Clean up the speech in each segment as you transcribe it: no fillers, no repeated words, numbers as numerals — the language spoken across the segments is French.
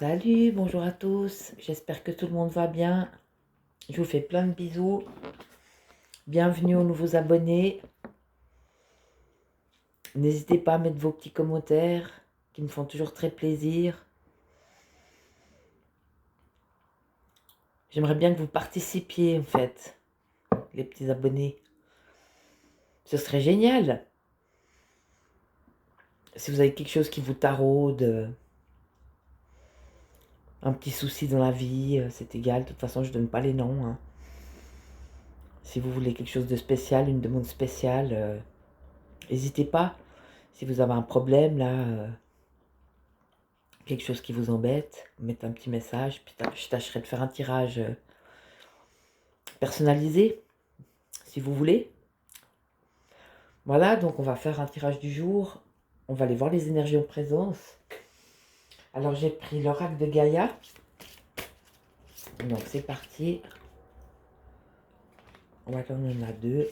Salut, bonjour à tous, j'espère que tout le monde va bien. Je vous fais plein de bisous. Bienvenue aux nouveaux abonnés. N'hésitez pas à mettre vos petits commentaires qui me font toujours très plaisir. J'aimerais bien que vous participiez en fait, les petits abonnés. Ce serait génial. Si vous avez quelque chose qui vous taraude, un petit souci dans la vie, c'est égal. De toute façon, je ne donne pas les noms, hein. Si vous voulez quelque chose de spécial, une demande spéciale, n'hésitez pas. Si vous avez un problème là, quelque chose qui vous embête, mettez un petit message, puis je tâcherai de faire un tirage personnalisé, si vous voulez. Voilà, donc on va faire un tirage du jour. On va aller voir les énergies en présence. Alors j'ai pris l'oracle de Gaïa. Donc c'est parti. On en a deux.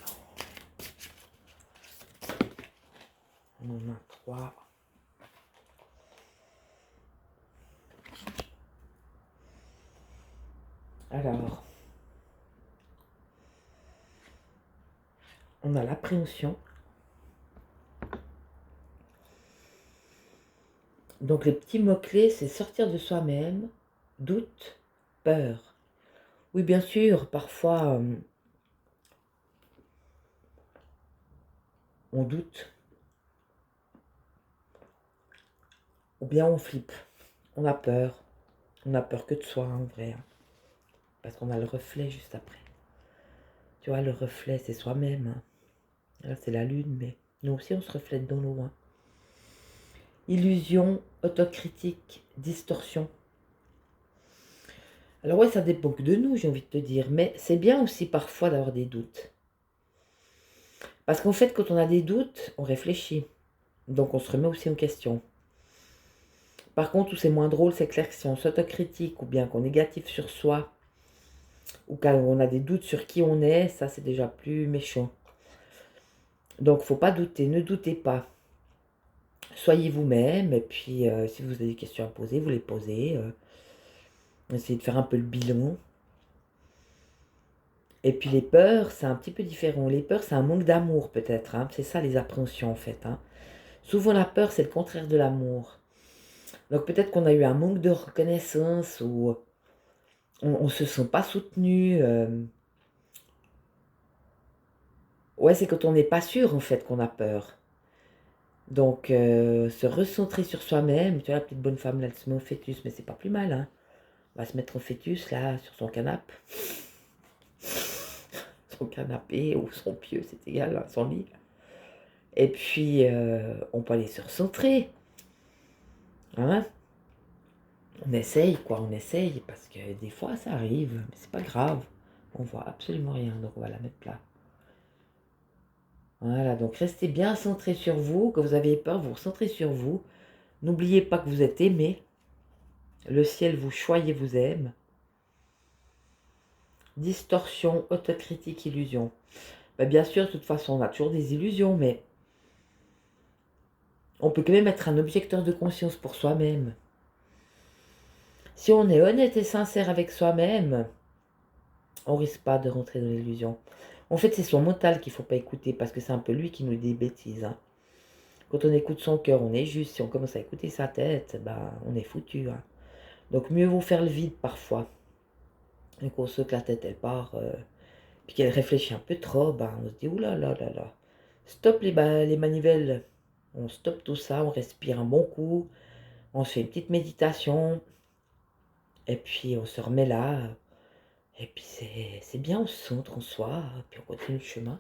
On en a trois. Alors, on a l'appréhension. Donc les petits mots-clés, c'est sortir de soi-même, doute, peur. Oui, bien sûr, parfois on doute, ou bien on flippe, on a peur. On a peur que de soi, en vrai, hein. Parce qu'on a le reflet juste après. Tu vois, le reflet, c'est soi-même, hein. Là, c'est la lune, mais nous aussi, on se reflète dans l'eau, hein. Illusion, autocritique, distorsion. Alors ouais, ça dépend que de nous, j'ai envie de te dire. Mais c'est bien aussi parfois d'avoir des doutes. Parce qu'en fait, quand on a des doutes, on réfléchit. Donc on se remet aussi en question. Par contre, où c'est moins drôle, c'est clair que si on s'autocritique ou bien qu'on est négatif sur soi, ou quand on a des doutes sur qui on est, ça c'est déjà plus méchant. Donc faut pas douter, ne doutez pas. Soyez vous-même, et puis si vous avez des questions à poser, vous les posez. Essayez de faire un peu le bilan. Et puis les peurs, c'est un petit peu différent. Les peurs, c'est un manque d'amour peut-être, hein. C'est ça les appréhensions en fait, hein. Souvent la peur, c'est le contraire de l'amour. Donc peut-être qu'on a eu un manque de reconnaissance, ou on ne se sent pas soutenu. Ouais, c'est quand on n'est pas sûr en fait qu'on a peur. Donc se recentrer sur soi-même. Tu vois, la petite bonne femme, là, elle se met au fœtus, mais c'est pas plus mal, hein. On va se mettre au fœtus, là, sur son canapé. Son canapé ou son pieu, c'est égal, hein, son lit. Et puis, on peut aller se recentrer. Hein? On essaye, quoi, on essaye, parce que des fois, ça arrive, mais c'est pas grave. On voit absolument rien, donc on va la mettre là. Voilà, donc restez bien centré sur vous. Quand vous avez peur, vous recentrez sur vous. N'oubliez pas que vous êtes aimé. Le ciel vous choisit et vous aime. Distorsion, autocritique, illusion. Ben, bien sûr, de toute façon, on a toujours des illusions, mais on peut quand même être un objecteur de conscience pour soi-même. Si on est honnête et sincère avec soi-même, on risque pas de rentrer dans l'illusion. En fait, c'est son mental qu'il ne faut pas écouter, parce que c'est un peu lui qui nous dit des bêtises, hein. Quand on écoute son cœur, on est juste. Si on commence à écouter sa tête, ben, on est foutu, hein. Donc mieux vaut faire le vide parfois. Et qu'on sait que la tête, elle part, puis qu'elle réfléchit un peu trop, ben, on se dit, oulala, là là là. Stop les manivelles. On stoppe tout ça, on respire un bon coup, on se fait une petite méditation, et puis on se remet là, et puis c'est bien, on se centre en soi, puis on continue le chemin.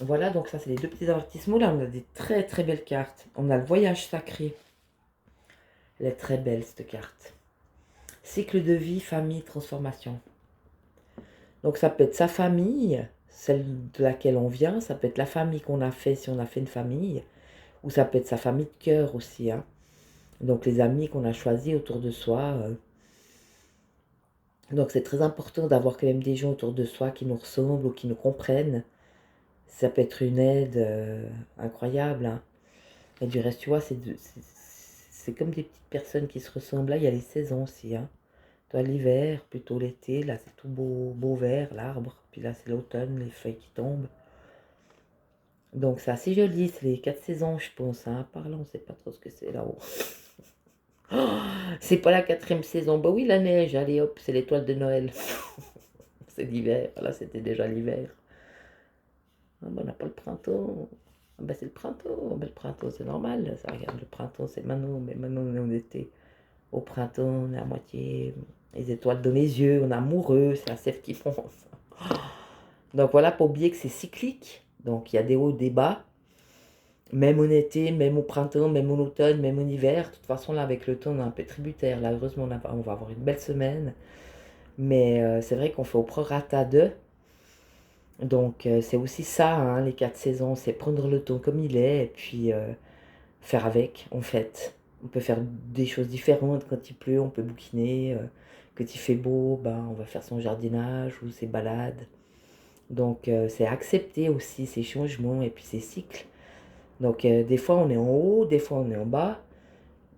Voilà, donc ça c'est les deux petits avertissements. Là, on a des très très belles cartes. On a le voyage sacré. Elle est très belle cette carte. Cycle de vie, famille, transformation. Donc ça peut être sa famille, celle de laquelle on vient, ça peut être la famille qu'on a fait si on a fait une famille, ou ça peut être sa famille de cœur aussi, hein. Donc les amis qu'on a choisis autour de soi. Donc c'est très important d'avoir quand même des gens autour de soi qui nous ressemblent ou qui nous comprennent. Ça peut être une aide incroyable, hein. Et du reste, tu vois, c'est comme des petites personnes qui se ressemblent. Là, il y a les saisons aussi. Hein. Toi, l'hiver, plutôt l'été. Là, c'est tout beau vert, l'arbre. Puis là, c'est l'automne, les feuilles qui tombent. Donc, c'est assez joli. C'est les 4 saisons, je pense. Hein. Par là, on ne sait pas trop ce que c'est là-haut. Oh, c'est pas la 4e saison. Bah oui, la neige. Allez, hop, c'est l'étoile de Noël. C'est l'hiver. Là, c'était déjà l'hiver. Ah, bah, on n'a pas le printemps. Ah, bah, c'est le printemps. Ah, bah, le printemps, c'est normal. Ça, regarde, le printemps, c'est maintenant. Mais maintenant, on est en été. Au printemps, on est à moitié les étoiles dans les yeux, on est amoureux, c'est la sève qui fonce. Donc voilà, pas oublier que c'est cyclique. Donc il y a des hauts, des bas. Même en été, même au printemps, même en automne, même en hiver. De toute façon, là, avec le temps, on est un peu tributaire. Là, heureusement, on va avoir une belle semaine. Mais c'est vrai qu'on fait au prorata de. Donc c'est aussi ça, hein, les 4 saisons. C'est prendre le temps comme il est et puis faire avec, en fait. On peut faire des choses différentes quand il pleut, on peut bouquiner. Quand il fait beau, ben, on va faire son jardinage ou ses balades. Donc c'est accepter aussi ces changements et puis ces cycles. Donc des fois on est en haut, des fois on est en bas.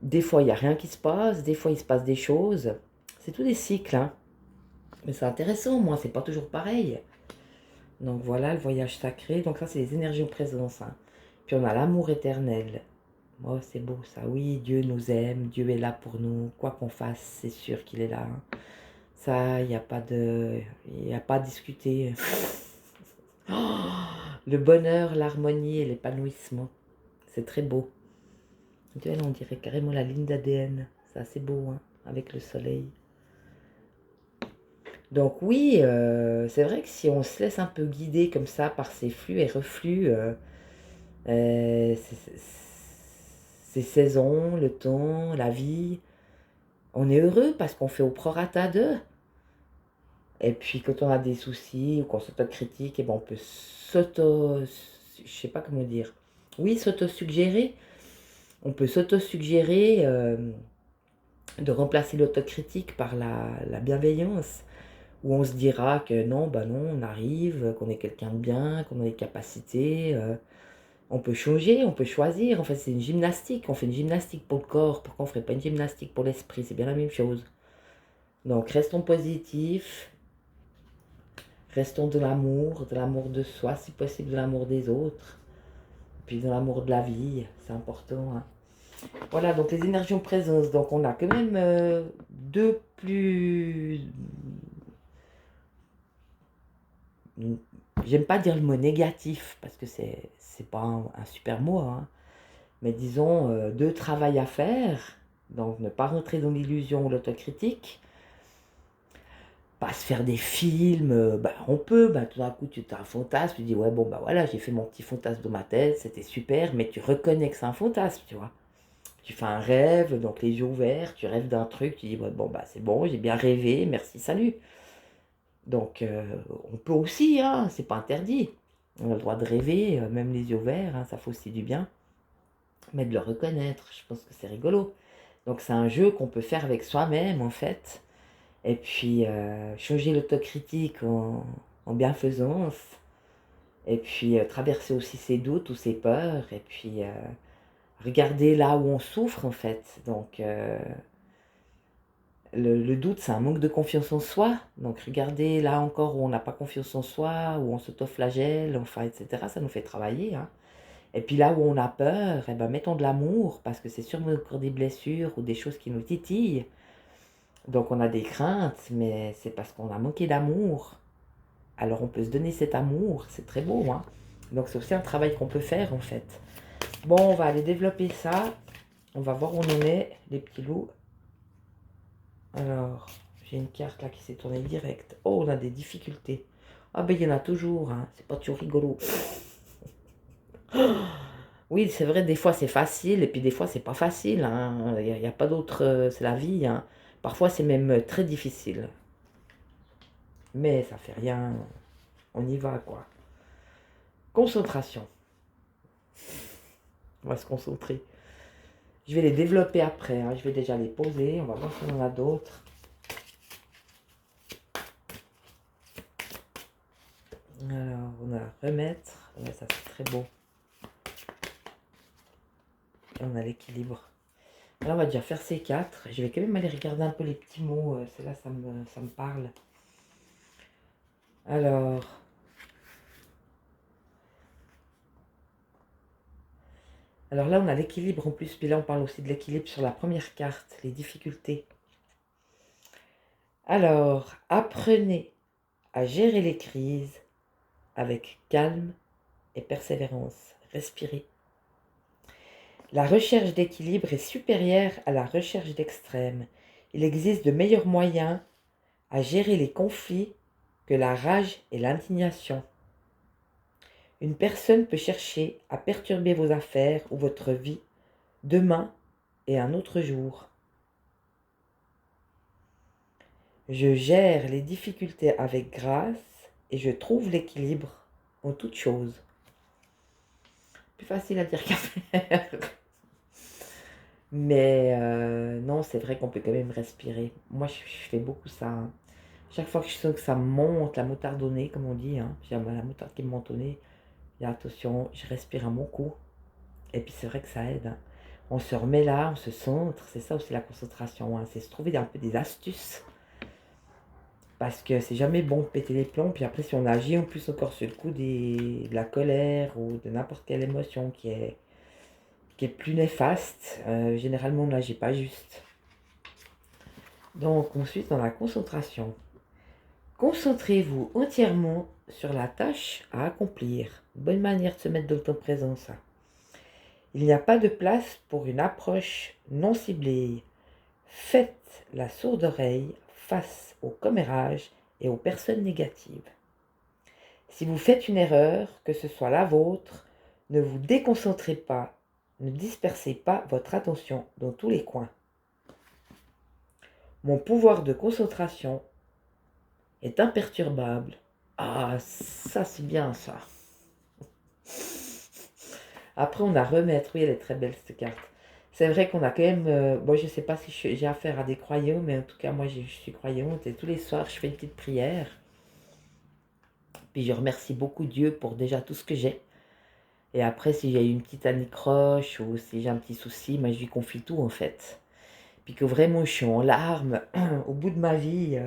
Des fois il n'y a rien qui se passe, des fois il se passe des choses. C'est tous des cycles, hein. Mais c'est intéressant, moi, c'est pas toujours pareil. Donc voilà, le voyage sacré. Donc ça, c'est les énergies en présence. Hein. Puis on a l'amour éternel. Oh, c'est beau ça. Oui, Dieu nous aime, Dieu est là pour nous. Quoi qu'on fasse, c'est sûr qu'il est là. Hein. Ça, il n'y a pas de... Il n'y a pas à discuter. Oh, le bonheur, l'harmonie et l'épanouissement. C'est très beau. Tu vois, là, on dirait carrément la ligne d'ADN. C'est assez beau, hein, avec le soleil. Donc oui, c'est vrai que si on se laisse un peu guider comme ça par ces flux et reflux, ces saisons, le temps, la vie, on est heureux parce qu'on fait au prorata d'eux. Et puis quand on a des soucis ou qu'on s'autocritique, eh ben on peut je sais pas comment dire. Oui, s'auto-suggérer. On peut s'auto-suggérer de remplacer l'autocritique par la bienveillance. Où on se dira que non, bah non, on arrive, qu'on est quelqu'un de bien, qu'on a des capacités. On peut changer, on peut choisir. En fait, c'est une gymnastique. On fait une gymnastique pour le corps. Pourquoi on ne ferait pas une gymnastique pour l'esprit? C'est bien la même chose. Donc, restons positifs. Restons de l'amour de soi, si possible de l'amour des autres. Puis de l'amour de la vie, c'est important. Hein. Voilà, donc les énergies en présence. Donc, on a quand même deux plus... J'aime pas dire le mot négatif, parce que c'est pas un super mot, hein. Mais disons, deux travail à faire. Donc, ne pas rentrer dans l'illusion ou l'autocritique. Pas se faire des films, bah, on peut, bah, tout d'un coup tu as un fantasme, tu dis ouais bon bah voilà j'ai fait mon petit fantasme dans ma tête, c'était super, mais tu reconnais que c'est un fantasme, tu vois. Tu fais un rêve, donc les yeux ouverts, tu rêves d'un truc, tu dis ouais, bon bah c'est bon, j'ai bien rêvé, merci, salut. Donc on peut aussi, hein, c'est pas interdit. On a le droit de rêver, même les yeux ouverts, hein, ça fait aussi du bien. Mais de le reconnaître, je pense que c'est rigolo. Donc c'est un jeu qu'on peut faire avec soi-même en fait. Et puis changer l'autocritique en bienfaisance. Et puis traverser aussi ses doutes ou ses peurs. Et puis regarder là où on souffre en fait. Donc le doute, c'est un manque de confiance en soi. Donc regarder là encore où on n'a pas confiance en soi, où on s'autoflagelle, enfin, etc. Ça nous fait travailler. Hein. Et puis là où on a peur, eh ben, mettons de l'amour, parce que c'est sûrement encore des blessures ou des choses qui nous titillent. Donc on a des craintes, mais c'est parce qu'on a manqué d'amour. Alors on peut se donner cet amour, c'est très beau. Hein. Donc c'est aussi un travail qu'on peut faire en fait. Bon, on va aller développer ça. On va voir où on en est, les petits loups. Alors, j'ai une carte là qui s'est tournée direct. Oh, on a des difficultés. Ah ben il y en a toujours, hein. C'est pas toujours rigolo. Oui, c'est vrai, des fois c'est facile et puis des fois c'est pas facile. Hein. Il n'y a pas d'autre, c'est la vie. Hein. Parfois c'est même très difficile. Mais ça fait rien, on y va quoi. Concentration. On va se concentrer. Je vais les développer après. Hein. Je vais déjà les poser. On va voir si on en a d'autres. Alors, on a remettre. Ouais, ça c'est très beau. Et on a l'équilibre. Alors, on va déjà faire ces 4. Je vais quand même aller regarder un peu les petits mots. C'est là, ça me parle. Alors... Alors là, on a l'équilibre en plus, puis là, on parle aussi de l'équilibre sur la première carte, les difficultés. Alors, apprenez à gérer les crises avec calme et persévérance. Respirez. La recherche d'équilibre est supérieure à la recherche d'extrême. Il existe de meilleurs moyens à gérer les conflits que la rage et l'indignation. Une personne peut chercher à perturber vos affaires ou votre vie demain et un autre jour. Je gère les difficultés avec grâce et je trouve l'équilibre en toutes choses. Plus facile à dire qu'à faire. Mais non, c'est vrai qu'on peut quand même respirer. Moi, je fais beaucoup ça. Hein. Chaque fois que je sens que ça monte, la moutarde au nez, comme on dit, hein, j'ai la moutarde qui me monte au nez, et attention, je respire à mon cou. Et puis c'est vrai que ça aide. Hein. On se remet là, on se centre. C'est ça aussi la concentration. Hein. C'est se trouver un peu des astuces. Parce que c'est jamais bon de péter les plombs. Puis après, si on agit en plus encore sur le coup de la colère ou de n'importe quelle émotion qui est plus néfaste, généralement on n'agit pas juste. Donc ensuite, dans la concentration. Concentrez-vous entièrement sur la tâche à accomplir. Bonne manière de se mettre dans le temps présent, ça. Il n'y a pas de place pour une approche non ciblée. Faites la sourde oreille face aux commérages et aux personnes négatives. Si vous faites une erreur, que ce soit la vôtre, ne vous déconcentrez pas, ne dispersez pas votre attention dans tous les coins. Mon pouvoir de concentration est imperturbable. Ah, ça c'est bien ça. Après, on a remettre. Oui, elle est très belle cette carte. C'est vrai qu'on a quand même... bon, je ne sais pas si j'ai affaire à des croyants, mais en tout cas, moi, je suis croyante. Et tous les soirs, je fais une petite prière. Puis je remercie beaucoup Dieu pour déjà tout ce que j'ai. Et après, si j'ai une petite anicroche ou si j'ai un petit souci, moi, je lui confie tout, en fait. Puis que vraiment, je suis en larmes au bout de ma vie,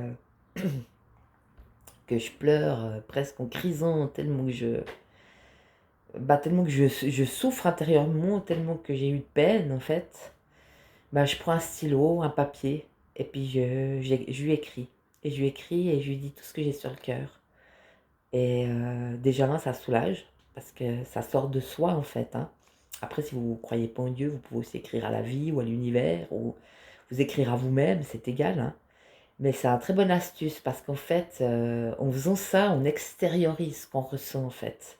que je pleure presque en crisant tellement que je souffre intérieurement, tellement que j'ai eu de peine, en fait. Je prends un stylo, un papier, et puis je lui écris. Et je lui écris et je lui dis tout ce que j'ai sur le cœur. Et déjà là, ça soulage, parce que ça sort de soi, en fait. Hein. Après, si vous ne croyez pas en Dieu, vous pouvez aussi écrire à la vie ou à l'univers, ou vous écrire à vous-même, c'est égal. Hein. Mais c'est une très bonne astuce, parce qu'en fait, en faisant ça, on extériorise ce qu'on ressent, en fait.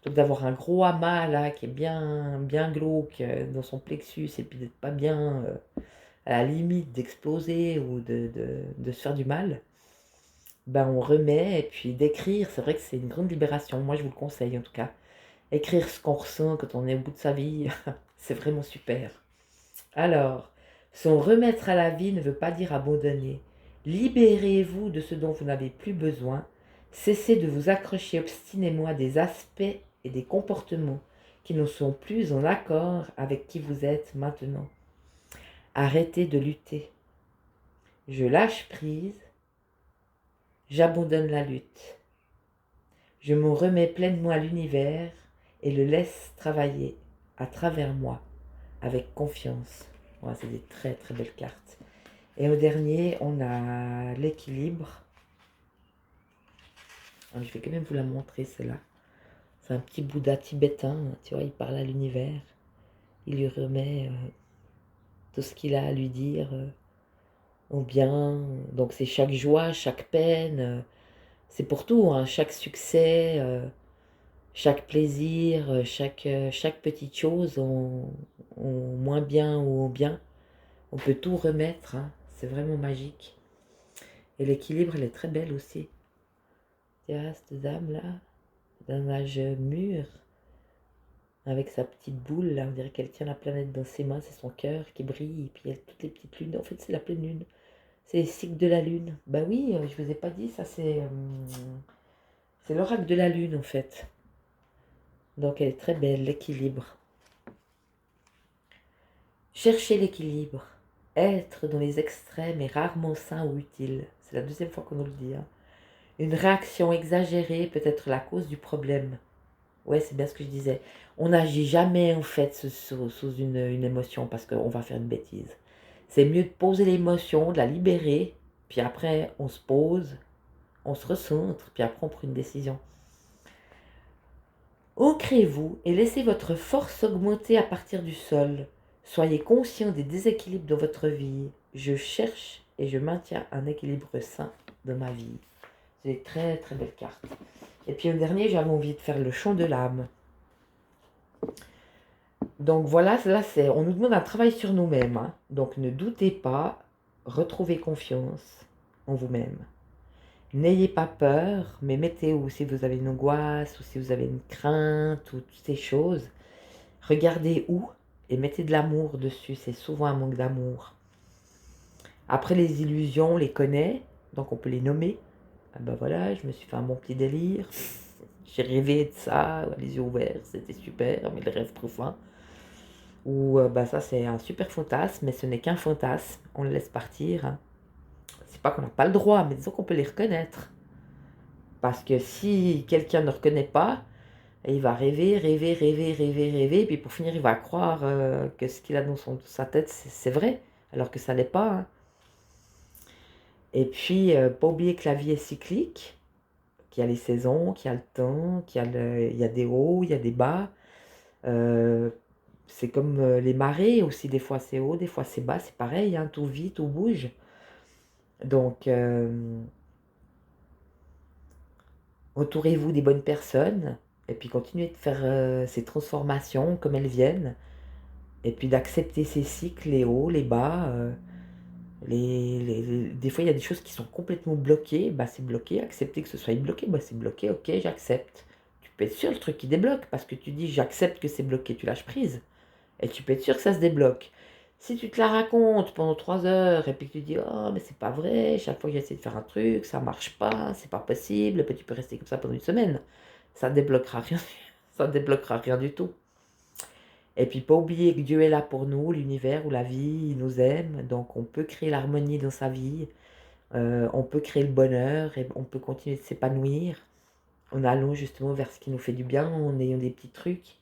Donc d'avoir un gros amas, là, qui est bien, bien glauque dans son plexus, et puis d'être pas bien... à la limite d'exploser ou de se faire du mal, on remet et puis d'écrire, c'est vrai que c'est une grande libération. Moi, je vous le conseille en tout cas. Écrire ce qu'on ressent quand on est au bout de sa vie, c'est vraiment super. Alors, son remettre à la vie ne veut pas dire abandonner. Libérez-vous de ce dont vous n'avez plus besoin. Cessez de vous accrocher obstinément à des aspects et des comportements qui ne sont plus en accord avec qui vous êtes maintenant. Arrêtez de lutter. Je lâche prise, j'abandonne la lutte. Je me remets pleinement à l'univers et le laisse travailler à travers moi avec confiance. Voilà, c'est des très très belles cartes. Et au dernier, on a l'équilibre. Je vais quand même vous la montrer, celle-là. C'est un petit Bouddha tibétain, tu vois, il parle à l'univers. Il lui remet tout ce qu'il a à lui dire au bien. Donc c'est chaque joie, chaque peine. C'est pour tout, hein, chaque succès, chaque plaisir, chaque petite chose, en moins bien ou en bien, on peut tout remettre, hein, c'est vraiment magique. Et l'équilibre, elle est très belle aussi. Tu vois, cette dame-là, d'un âge mûr, avec sa petite boule, là, on dirait qu'elle tient la planète dans ses mains, c'est son cœur qui brille, et puis il y a toutes les petites lunes. En fait, c'est la pleine lune. C'est les cycles de la lune. Bah oui, je vous ai pas dit, ça c'est l'oracle de la lune, en fait. Donc elle est très belle, l'équilibre. Chercher l'équilibre. Être dans les extrêmes est rarement sain ou utile. C'est la deuxième fois qu'on nous le dit. Hein. Une réaction exagérée peut être la cause du problème. Ouais, c'est bien ce que je disais. On n'agit jamais en fait sous une émotion parce qu'on va faire une bêtise. C'est mieux de poser l'émotion, de la libérer, puis après on se pose, on se recentre, puis après on prend une décision. Ancrez-vous et laissez votre force augmenter à partir du sol. Soyez conscient des déséquilibres dans votre vie. Je cherche et je maintiens un équilibre sain dans ma vie. C'est une très très belle carte. Et puis le dernier, j'avais envie de faire le chant de l'âme. Donc voilà, là c'est, on nous demande un travail sur nous-mêmes. Hein. Donc ne doutez pas, retrouvez confiance en vous-même. N'ayez pas peur, mais mettez où si vous avez une angoisse ou si vous avez une crainte ou toutes ces choses. Regardez où et mettez de l'amour dessus. C'est souvent un manque d'amour. Après les illusions, on les connaît, donc on peut les nommer. Ah ben voilà, je me suis fait un bon petit délire. J'ai rêvé de ça, les yeux ouverts, c'était super, mais le rêve profond. Ou ça c'est un super fantasme, mais ce n'est qu'un fantasme, on le laisse partir. Hein. C'est pas qu'on n'a pas le droit, mais disons qu'on peut les reconnaître. Parce que si quelqu'un ne reconnaît pas, il va rêver, rêver, rêver, rêver, rêver, et puis pour finir il va croire que ce qu'il a dans sa tête c'est vrai, alors que ça l'est pas. Hein. Et puis, pas oublier que la vie est cyclique, qu'il y a les saisons, qu'il y a le temps, il y a des hauts, il y a des bas. C'est comme les marées aussi, des fois c'est haut, des fois c'est bas, c'est pareil, hein, tout vit, tout bouge. Donc, entourez-vous des bonnes personnes, et puis continuez de faire ces transformations comme elles viennent, et puis d'accepter ces cycles, les hauts, les bas. Des fois, il y a des choses qui sont complètement bloquées, bah c'est bloqué, accepter que ce soit bloqué, bah c'est bloqué, ok, j'accepte. Tu peux être sûr le truc qui débloque, parce que tu dis j'accepte que c'est bloqué, tu lâches prise. Et tu peux être sûr que ça se débloque. Si tu te la racontes pendant 3 heures et puis que tu dis oh mais c'est pas vrai, chaque fois que j'essaie de faire un truc, ça marche pas, c'est pas possible, et puis tu peux rester comme ça pendant une semaine. Ça débloquera rien, ça débloquera rien du tout. Et puis pas oublier que Dieu est là pour nous, l'univers ou la vie, il nous aime, donc on peut créer l'harmonie dans sa vie, on peut créer le bonheur et on peut continuer de s'épanouir en allant justement vers ce qui nous fait du bien, en ayant des petits trucs.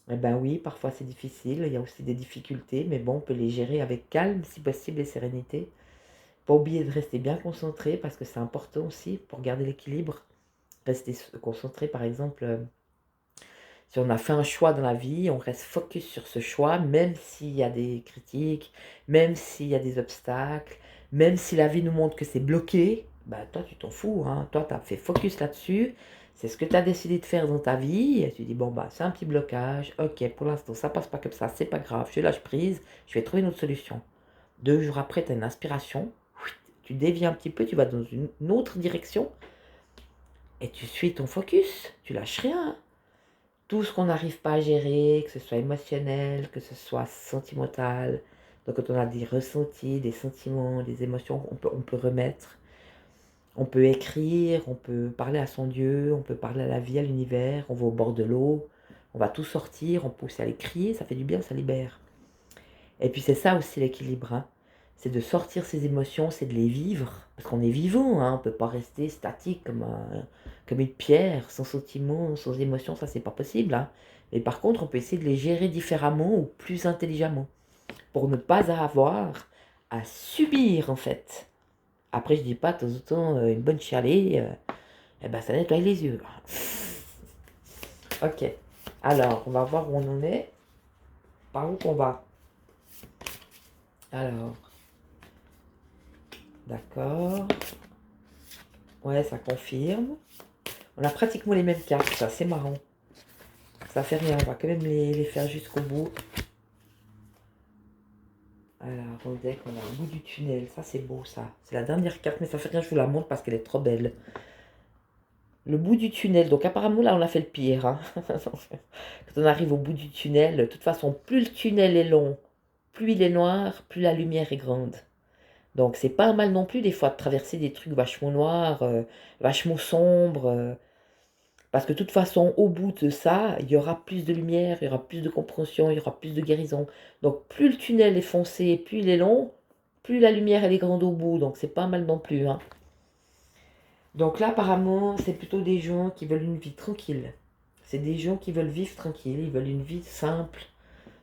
Eh ben oui, parfois c'est difficile, il y a aussi des difficultés, mais bon, on peut les gérer avec calme, si possible, et sérénité. Pas oublier de rester bien concentré, parce que c'est important aussi pour garder l'équilibre. Rester concentré, par exemple, si on a fait un choix dans la vie, on reste focus sur ce choix, même s'il y a des critiques, même s'il y a des obstacles, même si la vie nous montre que c'est bloqué, bah toi tu t'en fous, hein. Toi tu as fait focus là-dessus, c'est ce que tu as décidé de faire dans ta vie, et tu dis bon bah c'est un petit blocage, ok pour l'instant ça passe pas comme ça, c'est pas grave, je lâche prise, je vais trouver une autre solution. 2 jours après tu as une inspiration, tu dévies un petit peu, tu vas dans une autre direction, et tu suis ton focus, tu lâches rien. Hein. Tout ce qu'on n'arrive pas à gérer, que ce soit émotionnel, que ce soit sentimental. Donc quand on a des ressentis, des sentiments, des émotions, on peut remettre. On peut écrire, on peut parler à son Dieu, on peut parler à la vie, à l'univers, on va au bord de l'eau, on va tout sortir, on peut aussi aller crier, ça fait du bien, ça libère. Et puis c'est ça aussi l'équilibre, hein. C'est de sortir ses émotions, c'est de les vivre, parce qu'on est vivant, hein. On ne peut pas rester statique comme une pierre, sans sentiments, sans émotions, ça c'est pas possible. Hein. Mais par contre, on peut essayer de les gérer différemment ou plus intelligemment, pour ne pas avoir à subir en fait. Après, je dis pas de temps en temps une bonne chialée, eh ben ça nettoie les yeux. Ok, alors on va voir où on en est, par où qu'on va. Alors, d'accord. Ouais, ça confirme. On a pratiquement les mêmes cartes, ça, c'est marrant. Ça fait rien, on va quand même les faire jusqu'au bout. Alors, on dirait qu'on a au bout du tunnel, ça c'est beau ça. C'est la dernière carte, mais ça fait rien, je vous la montre parce qu'elle est trop belle. Le bout du tunnel, donc apparemment là on a fait le pire. Hein. Quand on arrive au bout du tunnel, de toute façon, plus le tunnel est long, plus il est noir, plus la lumière est grande. Donc c'est pas mal non plus des fois de traverser des trucs vachement noirs, vachement sombres. Parce que de toute façon, au bout de ça, il y aura plus de lumière, il y aura plus de compréhension, il y aura plus de guérison. Donc plus le tunnel est foncé, plus il est long, plus la lumière elle est grande au bout. Donc c'est pas mal non plus, hein. Donc là, apparemment, c'est plutôt des gens qui veulent une vie tranquille. C'est des gens qui veulent vivre tranquille, ils veulent une vie simple.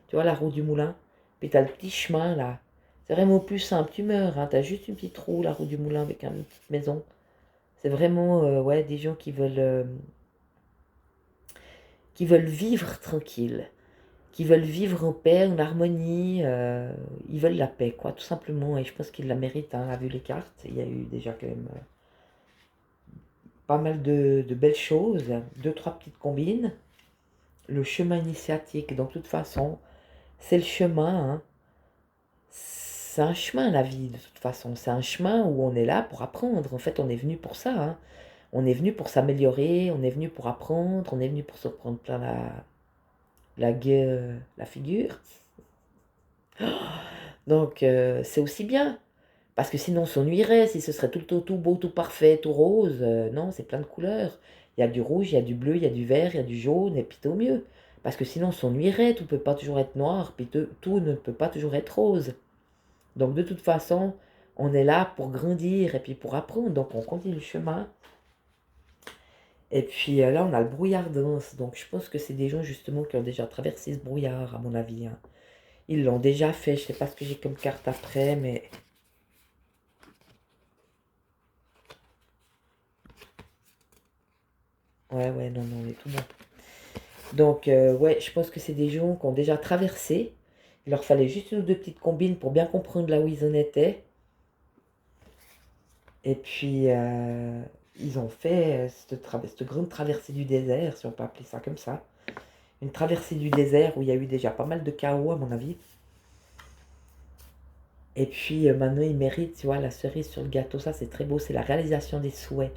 Tu vois la roue du moulin? Puis t'as le petit chemin là. C'est vraiment plus simple, tu meurs, hein. T'as juste une petite roue, la roue du moulin avec une petite maison. C'est vraiment ouais, des gens qui veulent vivre tranquille, qui veulent vivre en paix, en harmonie. Ils veulent la paix, quoi, tout simplement. Et je pense qu'ils la méritent, hein, vu les cartes. Il y a eu déjà quand même pas mal de belles choses. Deux, trois petites combines. Le chemin initiatique, donc de toute façon, c'est le chemin, hein. C'est un chemin, la vie, de toute façon. C'est un chemin où on est là pour apprendre. En fait, on est venu pour ça, hein. On est venu pour s'améliorer, on est venu pour apprendre, on est venu pour se prendre plein la figure. Donc, c'est aussi bien. Parce que sinon, on s'ennuierait si ce serait tout beau, tout parfait, tout rose. Non, c'est plein de couleurs. Il y a du rouge, il y a du bleu, il y a du vert, il y a du jaune, et puis tout mieux. Parce que sinon, on s'ennuierait, tout ne peut pas toujours être noir, puis tout ne peut pas toujours être rose. Donc, de toute façon, on est là pour grandir et puis pour apprendre. Donc, on continue le chemin. Et puis là, on a le brouillard dense. Donc, je pense que c'est des gens justement qui ont déjà traversé ce brouillard, à mon avis, hein. Ils l'ont déjà fait. Je sais pas ce que j'ai comme carte après, mais ouais, non, on est tout bon. Donc, ouais, je pense que c'est des gens qui ont déjà traversé. Il leur fallait juste une ou deux petites combines pour bien comprendre là où ils en étaient. Et puis, ils ont fait cette grande traversée du désert, si on peut appeler ça comme ça. Une traversée du désert où il y a eu déjà pas mal de chaos, à mon avis. Et puis, maintenant, ils méritent, tu vois, la cerise sur le gâteau. Ça, c'est très beau. C'est la réalisation des souhaits.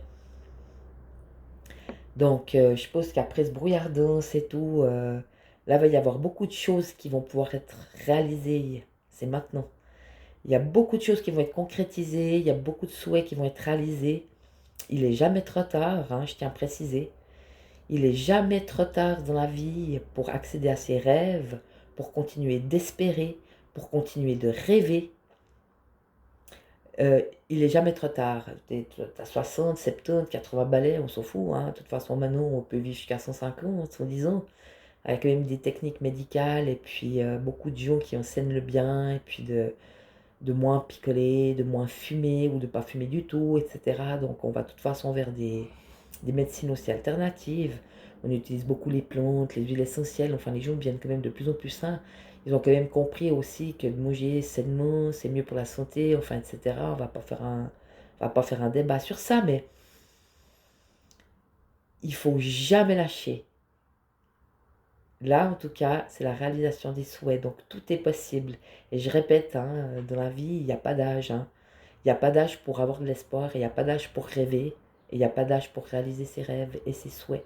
Donc, je pense qu'après ce brouillard dense et tout, là, il va y avoir beaucoup de choses qui vont pouvoir être réalisées. C'est maintenant. Il y a beaucoup de choses qui vont être concrétisées. Il y a beaucoup de souhaits qui vont être réalisés. Il n'est jamais trop tard, hein, je tiens à préciser. Il n'est jamais trop tard dans la vie pour accéder à ses rêves, pour continuer d'espérer, pour continuer de rêver. Il n'est jamais trop tard. T'as 60, 70, 80 balais, on s'en fout, hein. De toute façon, maintenant, on peut vivre jusqu'à 150, 110 ans, avec même des techniques médicales, et puis beaucoup de gens qui enseignent le bien, et puis de moins picoler, de moins fumer, ou de pas fumer du tout, etc. Donc, on va de toute façon vers des médecines aussi alternatives. On utilise beaucoup les plantes, les huiles essentielles, enfin, les gens deviennent quand même de plus en plus sains. Ils ont quand même compris aussi que de manger sainement, c'est mieux pour la santé, enfin, etc. On va pas faire un débat sur ça, mais il faut jamais lâcher. Là, en tout cas, c'est la réalisation des souhaits, donc tout est possible. Et je répète, hein, dans la vie, il n'y a pas d'âge, hein. Il n'y a pas d'âge pour avoir de l'espoir, il n'y a pas d'âge pour rêver, et il n'y a pas d'âge pour réaliser ses rêves et ses souhaits.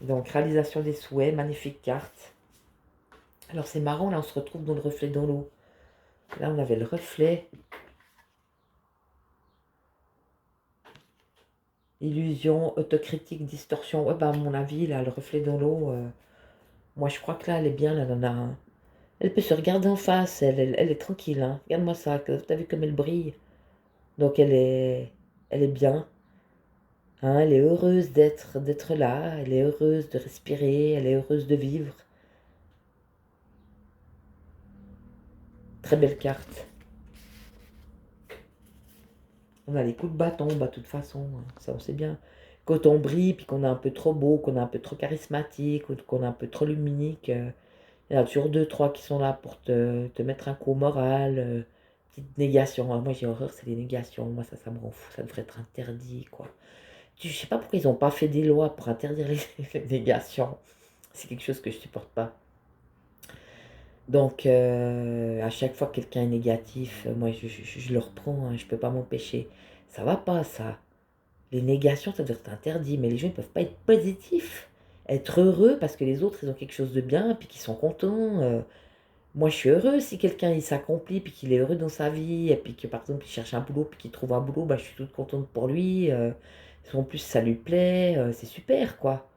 Donc, réalisation des souhaits, magnifique carte. Alors, c'est marrant, là, on se retrouve dans le reflet dans l'eau. Là, on avait le reflet. Illusion, autocritique, distorsion. Ouais, bah, à mon avis, là, le reflet dans l'eau, moi, je crois que là, elle est bien, la nana, hein. Elle peut se regarder en face, elle est tranquille, hein. Regarde-moi ça, t'as vu comme elle brille. Donc, elle est bien, hein. Elle est heureuse d'être là, elle est heureuse de respirer, elle est heureuse de vivre. Très belle carte. On a les coups de bâton, bah, de toute façon, hein, ça on sait bien. Quand on brille, puis qu'on est un peu trop beau, qu'on est un peu trop charismatique, ou qu'on est un peu trop luminique, il y en a toujours deux, trois qui sont là pour te mettre un coup au moral. Petite négation. Ah, moi j'ai horreur, c'est les négations. Moi ça me rend fou, ça devrait être interdit, quoi. Je sais pas pourquoi ils n'ont pas fait des lois pour interdire les négations. C'est quelque chose que je supporte pas. Donc, à chaque fois que quelqu'un est négatif, moi je le reprends, hein, je peux pas m'empêcher. Ça va pas, ça. Les négations, ça doit être interdit, mais les gens ne peuvent pas être positifs. Être heureux parce que les autres, ils ont quelque chose de bien, puis qu'ils sont contents. Moi, je suis heureux si quelqu'un, il s'accomplit, puis qu'il est heureux dans sa vie, et puis que, par exemple, il cherche un boulot, puis qu'il trouve un boulot, bah, je suis toute contente pour lui. En plus, ça lui plaît, c'est super, quoi.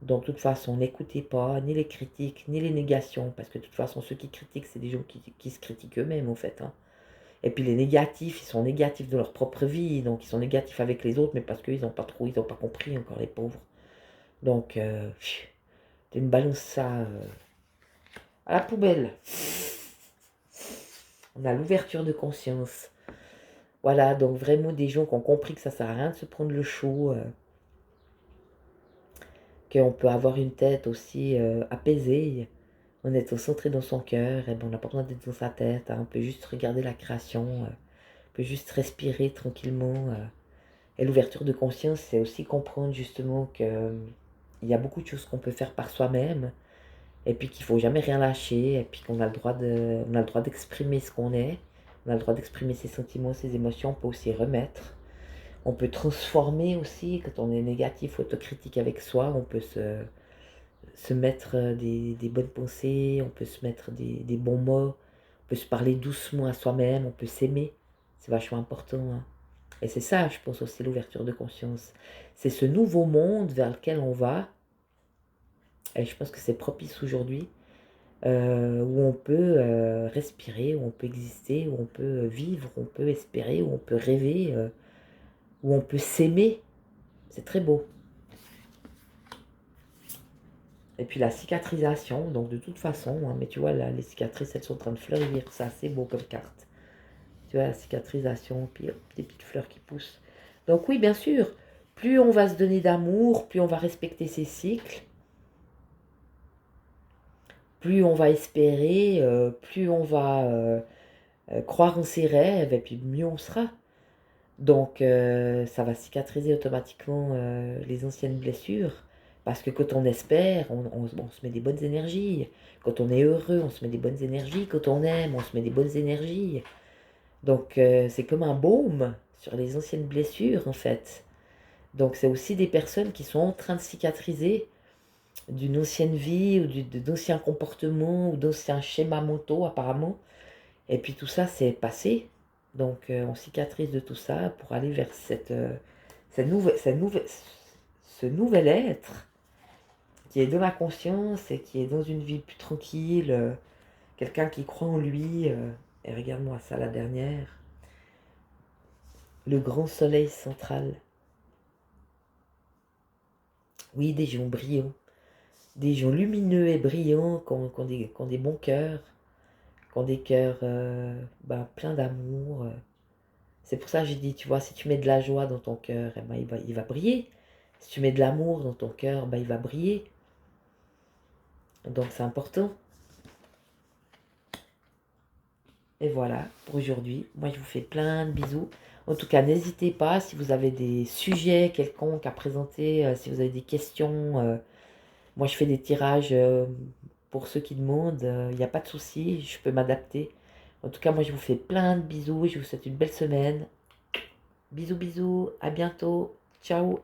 Donc, de toute façon, n'écoutez pas ni les critiques, ni les négations, parce que de toute façon, ceux qui critiquent, c'est des gens qui se critiquent eux-mêmes, en fait. Hein. Et puis les négatifs, ils sont négatifs de leur propre vie, donc ils sont négatifs avec les autres, mais parce qu'ils n'ont pas trop, ils n'ont pas compris encore, les pauvres. Donc, tu me balances ça à la poubelle. On a l'ouverture de conscience. Voilà, donc vraiment des gens qui ont compris que ça sert à rien de se prendre le chaud, qu'on peut avoir une tête aussi apaisée, en étant centré dans son cœur, et ben on n'a pas besoin d'être dans sa tête, hein, on peut juste regarder la création, on peut juste respirer tranquillement. Et l'ouverture de conscience, c'est aussi comprendre justement que il y a beaucoup de choses qu'on peut faire par soi-même, et puis qu'il faut jamais rien lâcher, et puis qu'on a le droit on a le droit d'exprimer ce qu'on est, on a le droit d'exprimer ses sentiments, ses émotions, on peut aussi remettre. On peut transformer aussi, quand on est négatif, autocritique avec soi, on peut se mettre des bonnes pensées, on peut se mettre des bons mots, on peut se parler doucement à soi-même, on peut s'aimer. C'est vachement important. Hein. Et c'est ça, je pense aussi, l'ouverture de conscience. C'est ce nouveau monde vers lequel on va, et je pense que c'est propice aujourd'hui, où on peut respirer, où on peut exister, où on peut vivre, où on peut espérer, où on peut rêver, où on peut s'aimer. C'est très beau. Et puis la cicatrisation, donc de toute façon, hein, mais tu vois, là, les cicatrices, elles sont en train de fleurir, ça, c'est beau comme carte. Tu vois, la cicatrisation, puis hop, des petites fleurs qui poussent. Donc oui, bien sûr, plus on va se donner d'amour, plus on va respecter ses cycles, plus on va espérer, plus on va croire en ses rêves, et puis mieux on sera. Donc ça va cicatriser automatiquement les anciennes blessures. Parce que quand on espère, on se met des bonnes énergies. Quand on est heureux, on se met des bonnes énergies. Quand on aime, on se met des bonnes énergies. Donc c'est comme un baume sur les anciennes blessures en fait. Donc c'est aussi des personnes qui sont en train de cicatriser d'une ancienne vie ou d'anciens comportements ou d'anciens schémas mentaux apparemment. Et puis tout ça c'est passé. Donc on cicatrise de tout ça pour aller vers ce nouvel être qui est dans la conscience et qui est dans une vie plus tranquille, quelqu'un qui croit en lui. Et regarde-moi ça, la dernière. Le grand soleil central. Oui, des gens brillants, des gens lumineux et brillants qui ont des bons cœurs, qui ont des cœurs pleins d'amour. C'est pour ça que j'ai dit, tu vois, si tu mets de la joie dans ton cœur, eh ben, il va briller. Si tu mets de l'amour dans ton cœur, ben, il va briller. Donc c'est important. Et voilà, pour aujourd'hui, moi je vous fais plein de bisous. En tout cas, n'hésitez pas, si vous avez des sujets quelconques à présenter, si vous avez des questions, moi je fais des tirages pour ceux qui demandent, il n'y a pas de souci, je peux m'adapter. En tout cas, moi je vous fais plein de bisous, je vous souhaite une belle semaine. Bisous, bisous, à bientôt, ciao.